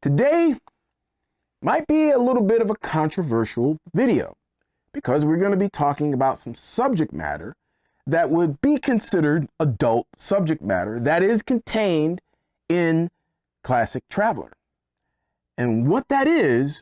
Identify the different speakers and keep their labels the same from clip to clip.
Speaker 1: Today might be a little bit of a controversial video because we're going to be talking about some subject matter that would be considered adult subject matter that is contained in Classic Traveler. And what that is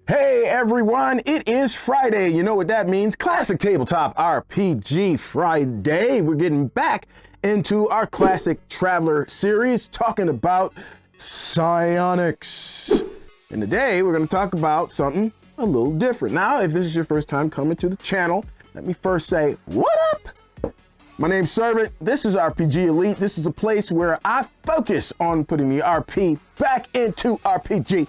Speaker 1: hey everyone, it is Friday. You know what that means? Classic Tabletop RPG Friday. We're getting back into our Classic Traveler series talking about Psionics. And today we're going to talk about something a little different. Now, if this is your first time coming to the channel, let me first say, what up? My name's Servant. This is RPG Elite. This is a place where I focus on putting the RP back into RPG.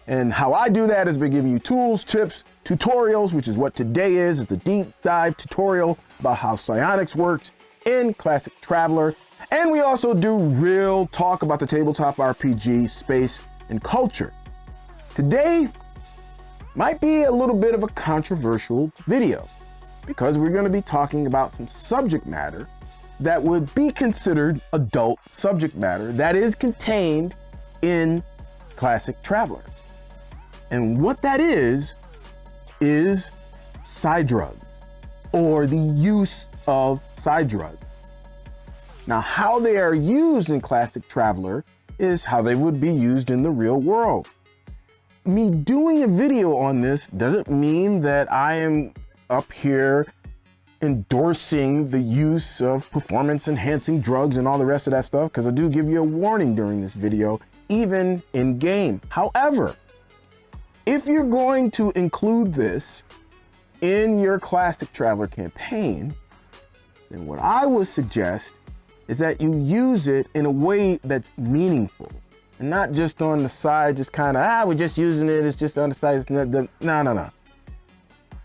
Speaker 1: And how I do that is by giving you tools, tips, tutorials, which is what today is. It's a deep dive tutorial about how Psionics works in Classic Traveler. And we also do real talk about the tabletop RPG space and culture. Today might be a little bit of a controversial video because we're going to be talking about some subject matter that would be considered adult subject matter that is contained in Classic Traveler. And what that is Psi-Drugs, or the use of Psi-Drugs. Now, how they are used in Classic Traveler is how they would be used in the real world. Me doing a video on this doesn't mean that I am up here endorsing the use of performance-enhancing drugs and all the rest of that stuff, because I do give you a warning during this video, even in game. However, if you're going to include this in your Classic Traveler campaign, then what I would suggest is that you use it in a way that's meaningful and not just on the side, just kind of, we're just using it, it's just on the side. No.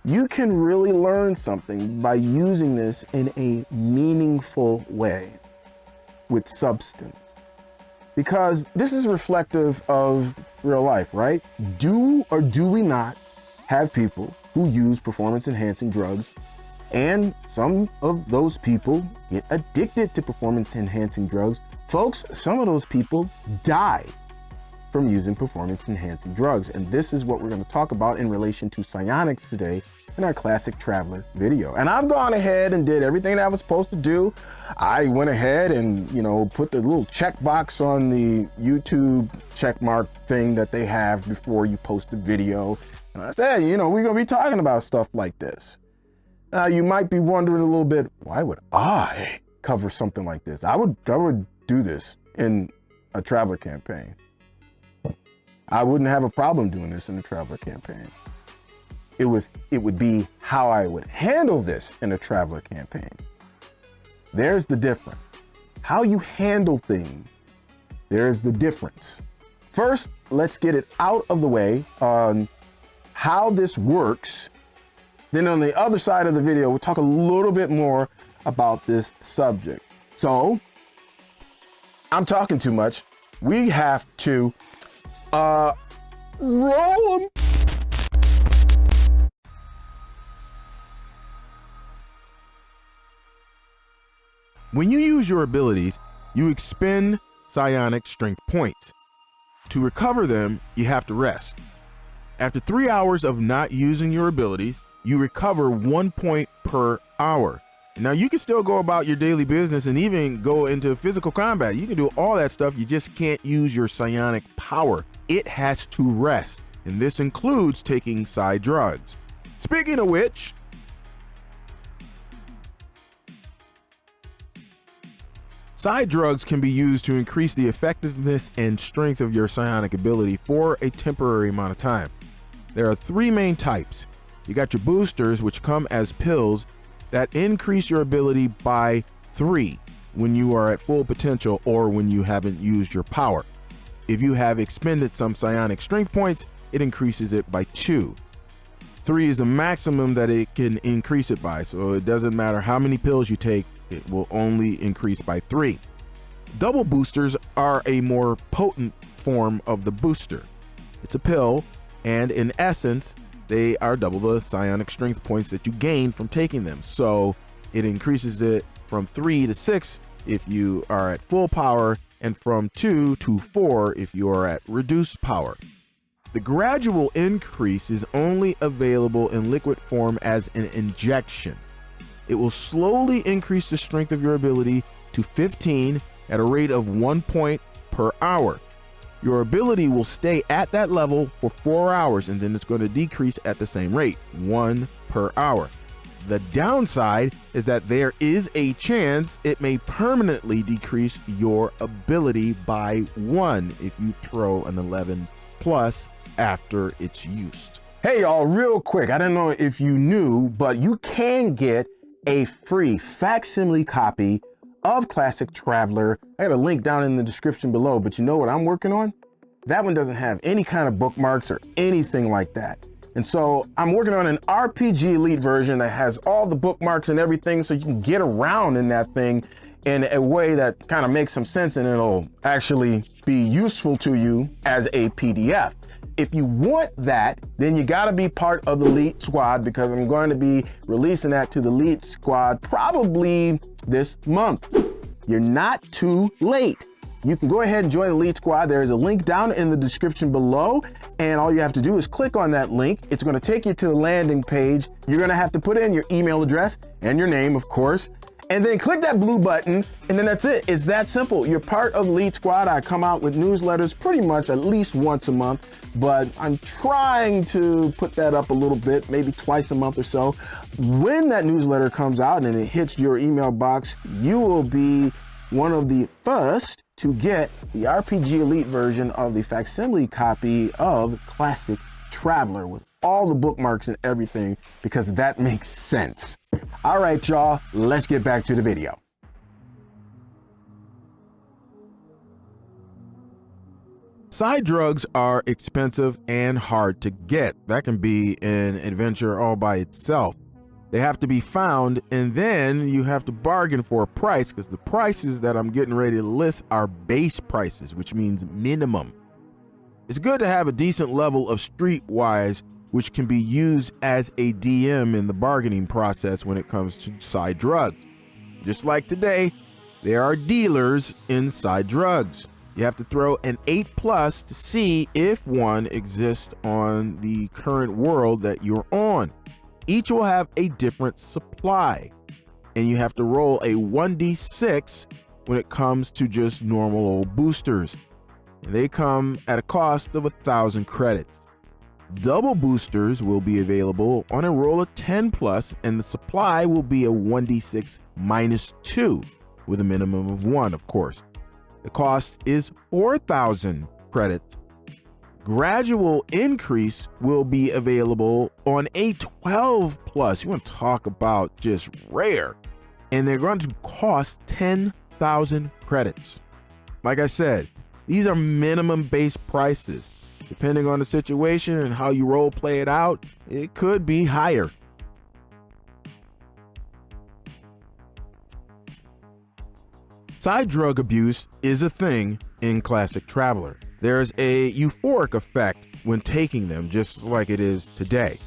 Speaker 1: You can really learn something by using this in a meaningful way with substance. Because this is reflective of real life, right? Do or do we not have people who use performance-enhancing drugs, and some of those people get addicted to performance-enhancing drugs? Folks, some of those people die from using performance-enhancing drugs, and this is what we're going to talk about in relation to Psionics today in our Classic Traveler video. And I've gone ahead and did everything that I was supposed to do. I went ahead and, put the little checkbox on the YouTube checkmark thing that they have before you post a video. And I said, we're going to be talking about stuff like this. Now, you might be wondering a little bit, why would I cover something like this? I would do this in a Traveler campaign. I wouldn't have a problem doing this in a Traveler campaign. It would be how I would handle this in a Traveler campaign. There's the difference. How you handle things, there's the difference. First, let's get it out of the way on how this works. Then on the other side of the video, we'll talk a little bit more about this subject. So, I'm talking too much. We have to roll them. When you use your abilities, you expend psionic strength points. To recover them, you have to rest. After 3 hours of not using your abilities, you recover 1 point per hour. Now, you can still go about your daily business and even go into physical combat. You can do all that stuff. You just can't use your psionic power. It has to rest, and this includes taking Psi-Drugs. Speaking of which, Psi-Drugs can be used to increase the effectiveness and strength of your psionic ability for a temporary amount of time. There are 3 main types. You got your boosters, which come as pills that increase your ability by 3 when you are at full potential or when you haven't used your power. If you have expended some psionic strength points, it increases it by 2. 3 is the maximum that it can increase it by, so it doesn't matter how many pills you take, it will only increase by 3. Double boosters are a more potent form of the booster. It's a pill, and in essence, they are double the psionic strength points that you gain from taking them. So it increases it from 3 to 6 if you are at full power,
Speaker 2: and from 2 to 4 if you are at reduced power. The gradual increase is only available in liquid form as an injection. It will slowly increase the strength of your ability to 15 at a rate of 1 point per hour. Your ability will stay at that level for 4 hours, and then it's going to decrease at the same rate, 1 per hour. The downside is that there is a chance it may permanently decrease your ability by 1 if you throw an 11 plus after it's used.
Speaker 1: Hey y'all, real quick, I don't know if you knew, but you can get a free facsimile copy of Classic Traveler. I got a link down in the description below, but you know what I'm working on? That one doesn't have any kind of bookmarks or anything like that. And so I'm working on an RPG Elite version that has all the bookmarks and everything, so you can get around in that thing in a way that kind of makes some sense, and it'll actually be useful to you as a PDF. If you want that, then you gotta be part of the Elite Squad, because I'm going to be releasing that to the Elite Squad probably this month. You're not too late. You can go ahead and join the Elite Squad. There is a link down in the description below, and all you have to do is click on that link. It's gonna take you to the landing page. You're gonna have to put in your email address and your name, of course, and then click that blue button, and then that's it. It's that simple. You're part of the Elite Squad. I come out with newsletters pretty much at least once a month, but I'm trying to put that up a little bit, maybe twice a month or so. When that newsletter comes out and it hits your email box, you will be one of the first to get the RPG Elite version of the facsimile copy of Classic Traveler with all the bookmarks and everything, because that makes sense. All right, y'all, let's get back to the video.
Speaker 2: Psi-drugs are expensive and hard to get. That can be an adventure all by itself. They have to be found, and then you have to bargain for a price, because the prices that I'm getting ready to list are base prices, which means minimum. It's good to have a decent level of streetwise, which can be used as a DM in the bargaining process when it comes to Psi-drugs. Just like today, there are dealers in Psi-drugs. You have to throw an 8+ to see if one exists on the current world that you're on. Each will have a different supply, and you have to roll a 1d6 when it comes to just normal old boosters. And they come at a cost of 1,000 credits. Double boosters will be available on a roll of 10+, and the supply will be a 1d6 -2 with a minimum of 1, of course. The cost is 4,000 credits. Gradual increase will be available on a 12+. You want to talk about just rare, and they're going to cost 10,000 credits. Like I said, these are minimum base prices. Depending on the situation and how you role play it out, it could be higher. Psi-drug abuse is a thing in Classic Traveler. There's a euphoric effect when taking them, just like it is today.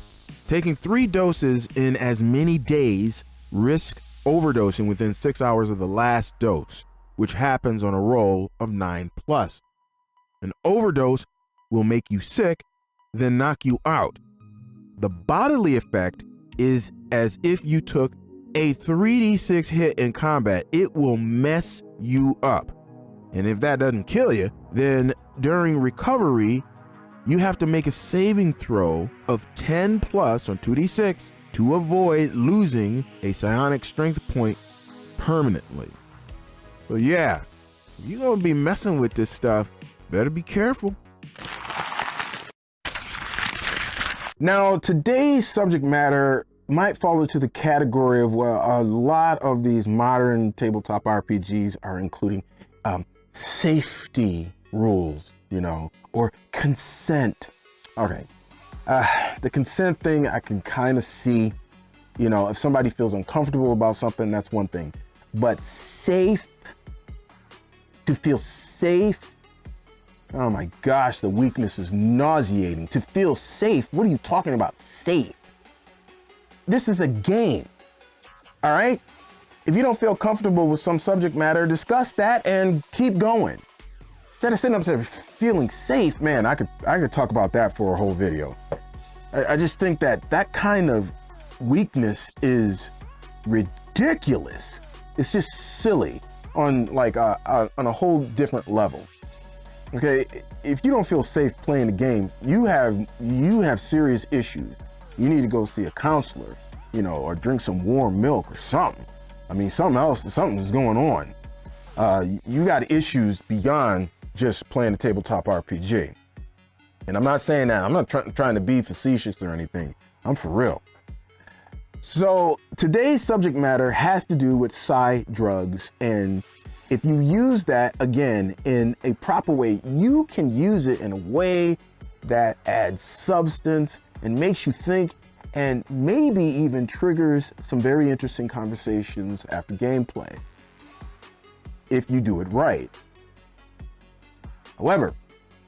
Speaker 2: Taking 3 doses in as many days risk overdosing within 6 hours of the last dose, which happens on a roll of 9+. An overdose will make you sick, then knock you out. The bodily effect is as if you took a 3d6 hit in combat. It will mess you up. And if that doesn't kill you, then during recovery, you have to make a saving throw of 10+ on 2d6 to avoid losing a psionic strength point permanently. So yeah, if you're gonna be messing with this stuff, better be careful.
Speaker 1: Now, today's subject matter might fall into the category of, well, a lot of these modern tabletop RPGs are including safety rules, you know, or consent. Okay, the consent thing I can kind of see, you know, if somebody feels uncomfortable about something, that's one thing. But safe, to feel safe, oh my gosh, the weakness is nauseating. To feel safe, what are you talking about, safe? This is a game, all right? If you don't feel comfortable with some subject matter, discuss that and keep going. Instead of sitting up there feeling safe, man, I could talk about that for a whole video. I just think that kind of weakness is ridiculous. It's just silly on like on a whole different level. Okay, if you don't feel safe playing the game, you have serious issues. You need to go see a counselor, you know, or drink some warm milk or something. I mean, something's going on. You got issues beyond just playing a tabletop RPG. And I'm not saying that. I'm not trying to be facetious or anything. I'm for real. So today's subject matter has to do with Psi-Drugs. And if you use that, again, in a proper way, you can use it in a way that adds substance and makes you think, and maybe even triggers some very interesting conversations after gameplay, if you do it right. However,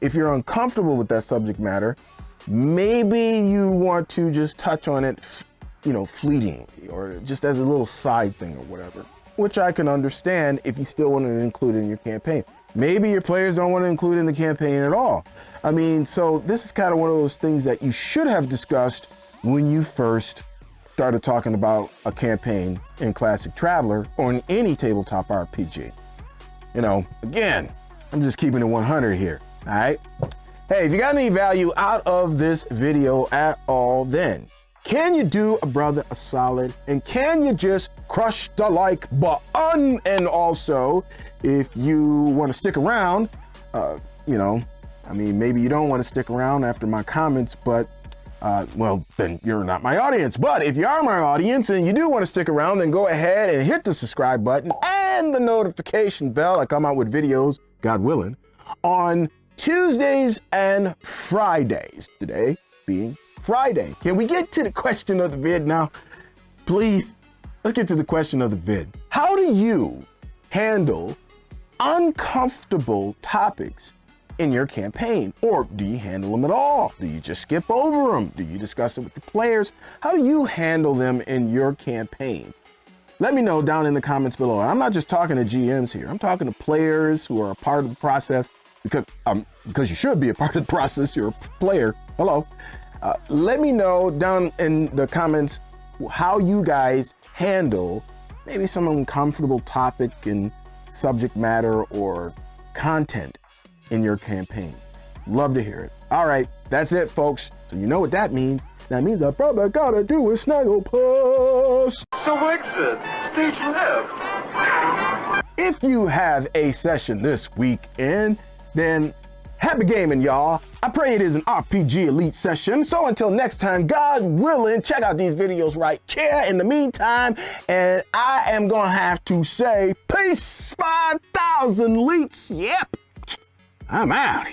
Speaker 1: if you're uncomfortable with that subject matter, maybe you want to just touch on it, you know, fleetingly, or just as a little side thing or whatever, which I can understand if you still want to include it in your campaign. Maybe your players don't want to include it in the campaign at all. I mean, so this is kind of one of those things that you should have discussed when you first started talking about a campaign in Classic Traveler or in any tabletop RPG. You know, again, I'm just keeping it 100 here, all right? Hey, if you got any value out of this video at all, then can you do a brother a solid, and can you just crush the like button? And also, if you want to stick around, you know, I mean, maybe you don't want to stick around after my comments, but well, then you're not my audience. But if you are my audience and you do want to stick around, then go ahead and hit the subscribe button and the notification bell. I come out with videos, God willing, on Tuesdays and Fridays. Today being Friday. Can we get to the question of the vid now? Please, let's get to the question of the vid. How do you handle uncomfortable topics in your campaign? Or do you handle them at all? Do you just skip over them? Do you discuss it with the players? How do you handle them in your campaign? Let me know down in the comments below. I'm not just talking to GMs here. I'm talking to players who are a part of the process, because you should be a part of the process. You're a player. Hello. Let me know down in the comments how you guys handle maybe some uncomfortable topic and subject matter or content in your campaign. Love to hear it. All right, that's it, folks. So you know what that means. That means I probably gotta do a snuggle puss.
Speaker 3: So exit, stage left.
Speaker 1: If you have a session this weekend, then happy gaming, y'all. I pray it is an RPG Elite session. So until next time, God willing, check out these videos right here in the meantime. And I am going to have to say, peace 5,000 elites. Yep, I'm out.